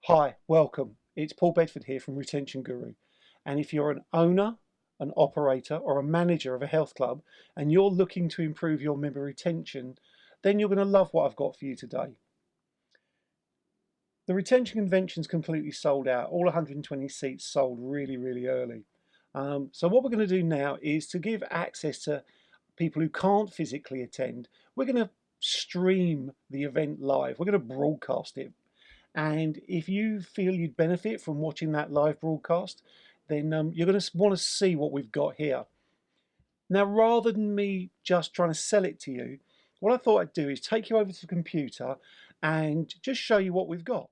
Hi, welcome. It's Paul Bedford here from Retention Guru. And if you're an owner, an operator, or a manager of a health club and you're looking to improve your member retention, then you're going to love what I've got for you today. The retention convention's completely sold out. All 120 seats sold really early. So what we're going to do now is to give access to people who can't physically attend. We're going to stream the event live. We're going to broadcast it. And if you feel you'd benefit from watching that live broadcast, then you're going to want to see what we've got here. Now, rather than me just trying to sell it to you, what I thought I'd do is take you over to the computer and just show you what we've got.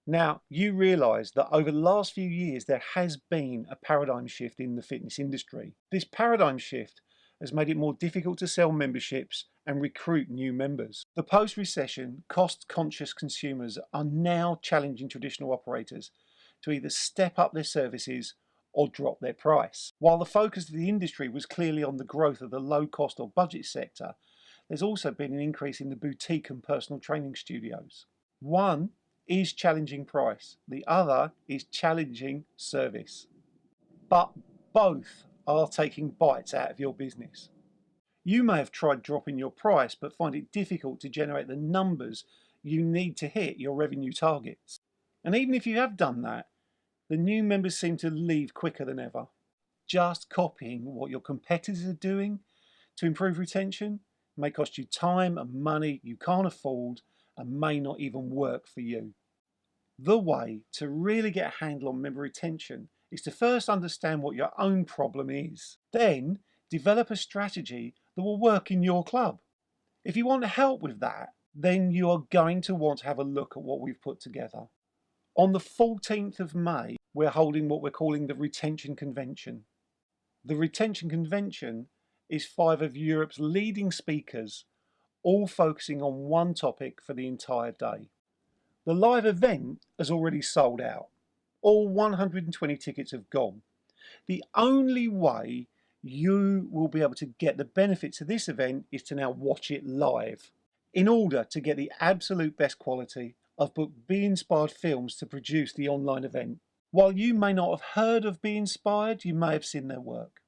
Now, you realise that over the last few years, there has been a paradigm shift in the fitness industry. This paradigm shift has made it more difficult to sell memberships and recruit new members. The post-recession, cost-conscious consumers are now challenging traditional operators to either step up their services or drop their price. While the focus of the industry was clearly on the growth of the low-cost or budget sector, there's also been an increase in the boutique and personal training studios. One is challenging price, the other is challenging service. But both are taking bites out of your business. You may have tried dropping your price but find it difficult to generate the numbers you need to hit your revenue targets. And even if you have done that, the new members seem to leave quicker than ever. Just copying what your competitors are doing to improve retention may cost you time and money you can't afford and may not even work for you. The way to really get a handle on member retention is to first understand what your own problem is. Then develop a strategy that will work in your club. If you want help with that, then you are going to want to have a look at what we've put together. On the 14th of May, we're holding what we're calling the Retention Convention. The Retention Convention is 5 of Europe's leading speakers, all focusing on one topic for the entire day. The live event has already sold out. All 120 tickets have gone. The only way you will be able to get the benefits of this event is to now watch it live. In order to get the absolute best quality, I've booked Be Inspired Films to produce the online event. While you may not have heard of Be Inspired, you may have seen their work.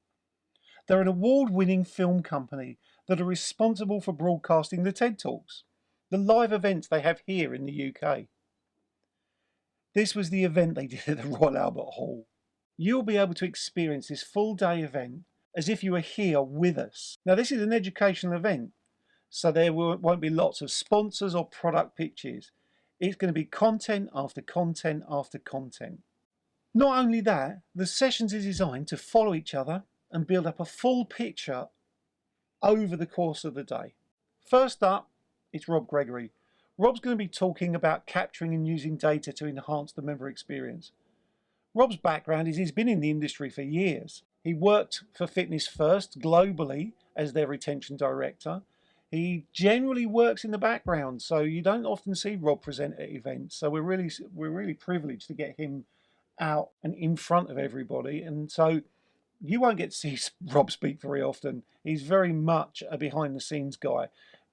They're an award-winning film company that are responsible for broadcasting the TED Talks, the live events they have here in the UK. This was the event they did at the Royal Albert Hall. You'll be able to experience this full-day event as if you were here with us. Now, this is an educational event, so there won't be lots of sponsors or product pitches. It's going to be content after content after content. Not only that, the sessions are designed to follow each other and build up a full picture over the course of the day. First up, it's Rob Gregory. Rob's going to be talking about capturing and using data to enhance the member experience. Rob's background is he's been in the industry for years. He worked for Fitness First globally as their retention director. He generally works in the background, so you don't often see Rob present at events. So we're really privileged to get him out and in front of everybody. And so you won't get to see Rob speak very often. He's very much a behind the scenes guy,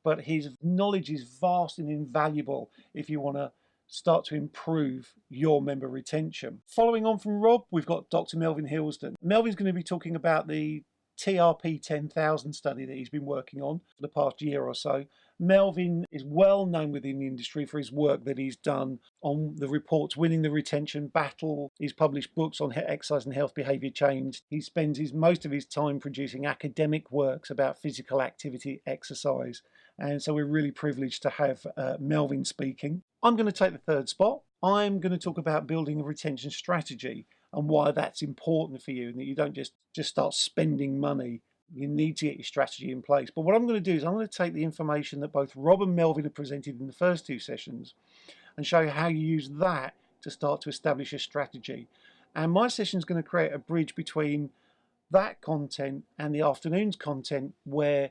but his knowledge is vast and invaluable if you want to start to improve your member retention. Following on from Rob, we've got Dr. Melvin Hilsden. Melvin's going to be talking about the TRP 10,000 study that he's been working on for the past year or so. Melvin is well known within the industry for his work that he's done on the reports Winning the Retention Battle. He's published books on exercise and health behaviour change. He spends most of his time producing academic works about physical activity, exercise. And so we're really privileged to have Melvin speaking. I'm going to take the third spot. I'm going to talk about building a retention strategy and why that's important for you, and that you don't just start spending money. You need to get your strategy in place. But what I'm going to do is I'm going to take the information that both Rob and Melvin have presented in the first two sessions and show you how you use that to start to establish a strategy. And my session is going to create a bridge between that content and the afternoon's content, where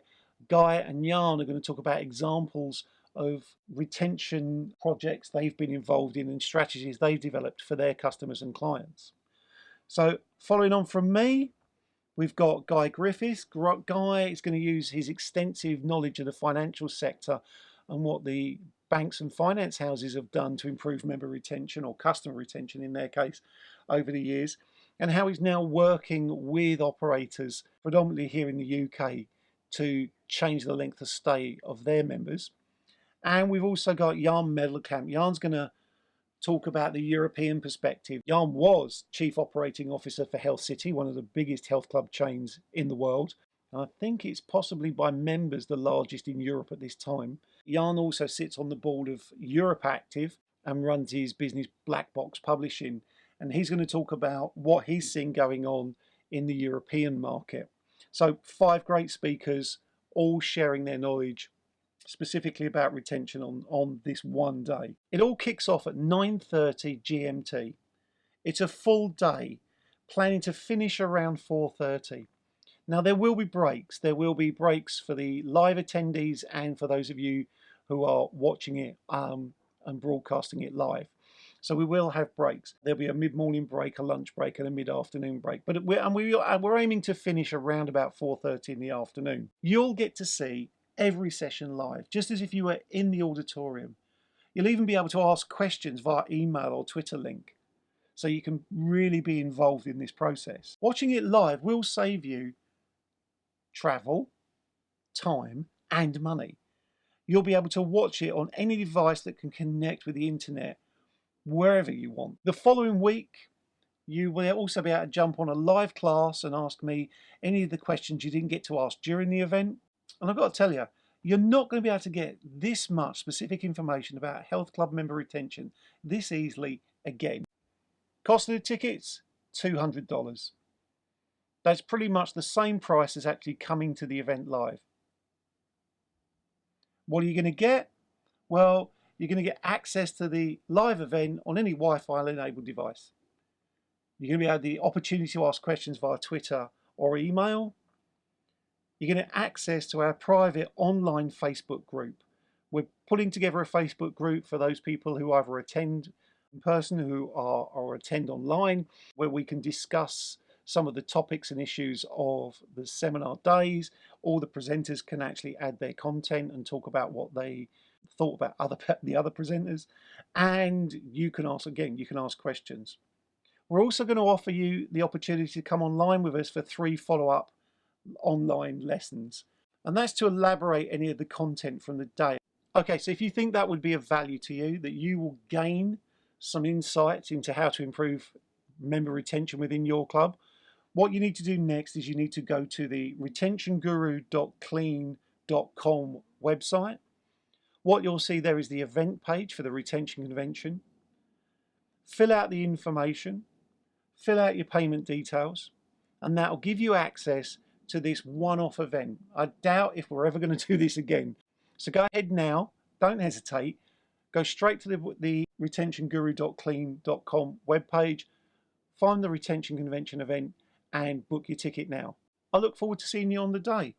Guy and Jan are going to talk about examples of retention projects they've been involved in and strategies they've developed for their customers and clients. So following on from me, we've got Guy Griffiths. Guy is going to use his extensive knowledge of the financial sector and what the banks and finance houses have done to improve member retention, or customer retention in their case, over the years, and how he's now working with operators, predominantly here in the UK, to change the length of stay of their members. And we've also got Jan Mellencamp. Jan's going to talk about the European perspective. Jan was Chief Operating Officer for Health City, one of the biggest health club chains in the world. And I think it's possibly by members the largest in Europe at this time. Jan also sits on the board of Europe Active and runs his business Black Box Publishing. And he's going to talk about what he's seen going on in the European market. So 5 great speakers, all sharing their knowledge specifically about retention on this one day. It all kicks off at 9:30 GMT. It's a full day, planning to finish around 4:30. Now there will be breaks. There will be breaks for the live attendees and for those of you who are watching it and broadcasting it live. So we will have breaks. There'll be a mid-morning break, a lunch break, and a mid-afternoon break. But we're aiming to finish around about 4:30 in the afternoon. You'll get to see every session live, just as if you were in the auditorium. You'll even be able to ask questions via email or Twitter link, so you can really be involved in this process. Watching it live will save you travel, time, and money. You'll be able to watch it on any device that can connect with the internet, wherever you want. The following week, you will also be able to jump on a live class and ask me any of the questions you didn't get to ask during the event. And I've got to tell you, you're not going to be able to get this much specific information about health club member retention this easily again. Cost of the tickets, $200. That's pretty much the same price as actually coming to the event live. What are you going to get? Well, you're going to get access to the live event on any Wi-Fi enabled device. You're going to have the opportunity to ask questions via Twitter or email. You're going to have access to our private online Facebook group. We're putting together a Facebook group for those people who either attend in person or attend online, where we can discuss some of the topics and issues of the seminar days. All the presenters can actually add their content and talk about what they thought about the other presenters. And you can ask questions. We're also going to offer you the opportunity to come online with us for 3 follow-up online lessons, and that's to elaborate any of the content from the day. Okay, so if you think that would be of value to you, that you will gain some insights into how to improve member retention within your club, what you need to do next is you need to go to the retentionguru.clean.com website. What you'll see there is the event page for the retention convention. Fill out the information, fill out your payment details, and that will give you access to this one-off event. I doubt if we're ever going to do this again. So go ahead now, don't hesitate, go straight to the retentionguru.clean.com webpage, find the retention convention event and book your ticket now. I look forward to seeing you on the day.